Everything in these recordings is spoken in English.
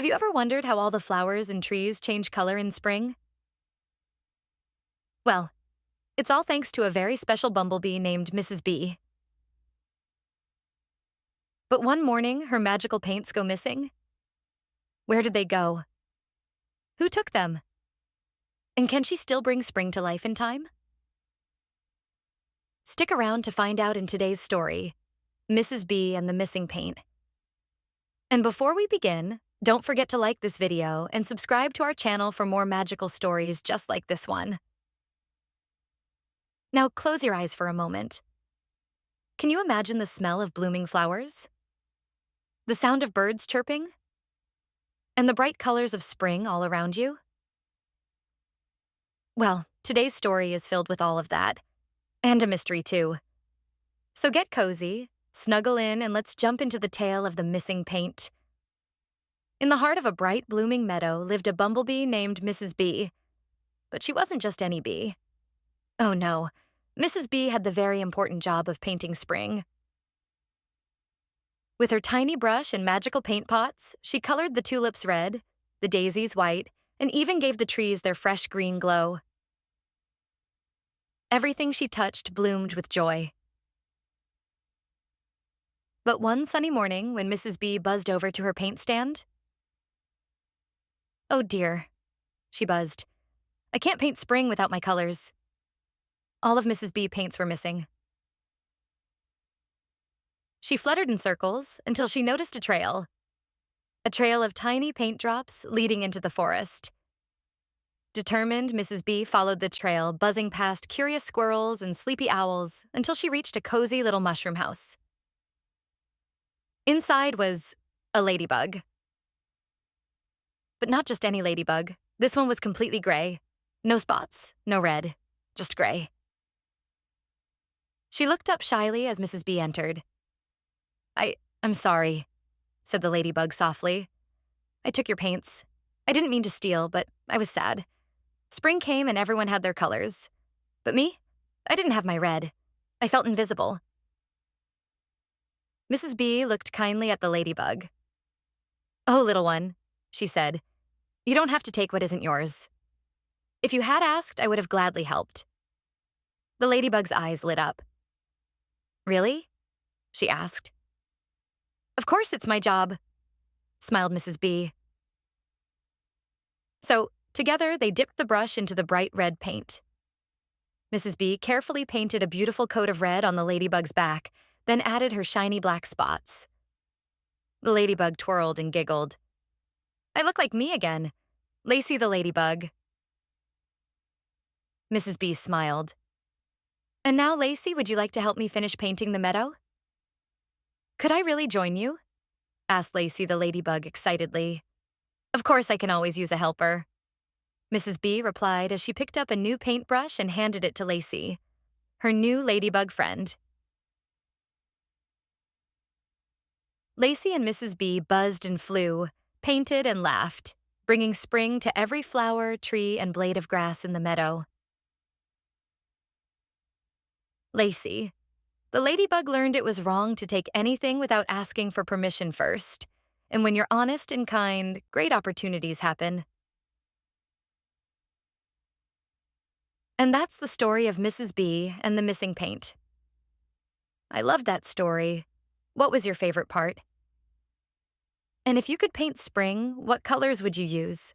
Have you ever wondered how all the flowers and trees change color in spring? Well, it's all thanks to a very special bumblebee named Mrs. B. But one morning, her magical paints go missing. Where did they go? Who took them? And can she still bring spring to life in time? Stick around to find out in today's story, Mrs. B and the Missing Paint. And before we begin, don't forget to like this video and subscribe to our channel for more magical stories just like this one. Now close your eyes for a moment. Can you imagine the smell of blooming flowers? The sound of birds chirping? And the bright colors of spring all around you? Well, today's story is filled with all of that. And a mystery too. So get cozy, snuggle in, and let's jump into the tale of the missing paint. In the heart of a bright, blooming meadow lived a bumblebee named Mrs. B. But she wasn't just any bee. Oh no, Mrs. B had the very important job of painting spring. With her tiny brush and magical paint pots, she colored the tulips red, the daisies white, and even gave the trees their fresh green glow. Everything she touched bloomed with joy. But one sunny morning, when Mrs. B buzzed over to her paint stand, "Oh dear," she buzzed. "I can't paint spring without my colors." All of Mrs. B paints were missing. She fluttered in circles until she noticed a trail of tiny paint drops leading into the forest. Determined, Mrs. B followed the trail, buzzing past curious squirrels and sleepy owls until she reached a cozy little mushroom house. Inside was a ladybug. But not just any ladybug. This one was completely gray. No spots, no red, just gray. She looked up shyly as Mrs. B entered. I'm sorry," said the ladybug softly. "I took your paints. I didn't mean to steal, but I was sad. Spring came and everyone had their colors. But me? I didn't have my red. I felt invisible." Mrs. B looked kindly at the ladybug. "Oh, little one," she said, "you don't have to take what isn't yours. If you had asked, I would have gladly helped." The ladybug's eyes lit up. "Really?" she asked. "Of course it's my job," smiled Mrs. B. So, together, they dipped the brush into the bright red paint. Mrs. B carefully painted a beautiful coat of red on the ladybug's back, then added her shiny black spots. The ladybug twirled and giggled. "I look like me again, Lacey the ladybug." Mrs. B smiled. "And now, Lacey, would you like to help me finish painting the meadow?" "Could I really join you?" asked Lacey the ladybug excitedly. "Of course I can always use a helper," Mrs. B replied as she picked up a new paintbrush and handed it to Lacey, her new ladybug friend. Lacey and Mrs. B buzzed and flew, painted and laughed, bringing spring to every flower, tree, and blade of grass in the meadow. Lacey, the ladybug, learned it was wrong to take anything without asking for permission first. And when you're honest and kind, great opportunities happen. And that's the story of Mrs. B and the missing paint. I loved that story. What was your favorite part? And if you could paint spring, what colors would you use?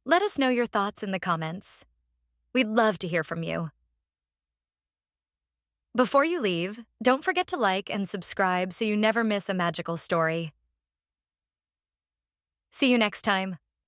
Let us know your thoughts in the comments. We'd love to hear from you. Before you leave, don't forget to like and subscribe so you never miss a magical story. See you next time.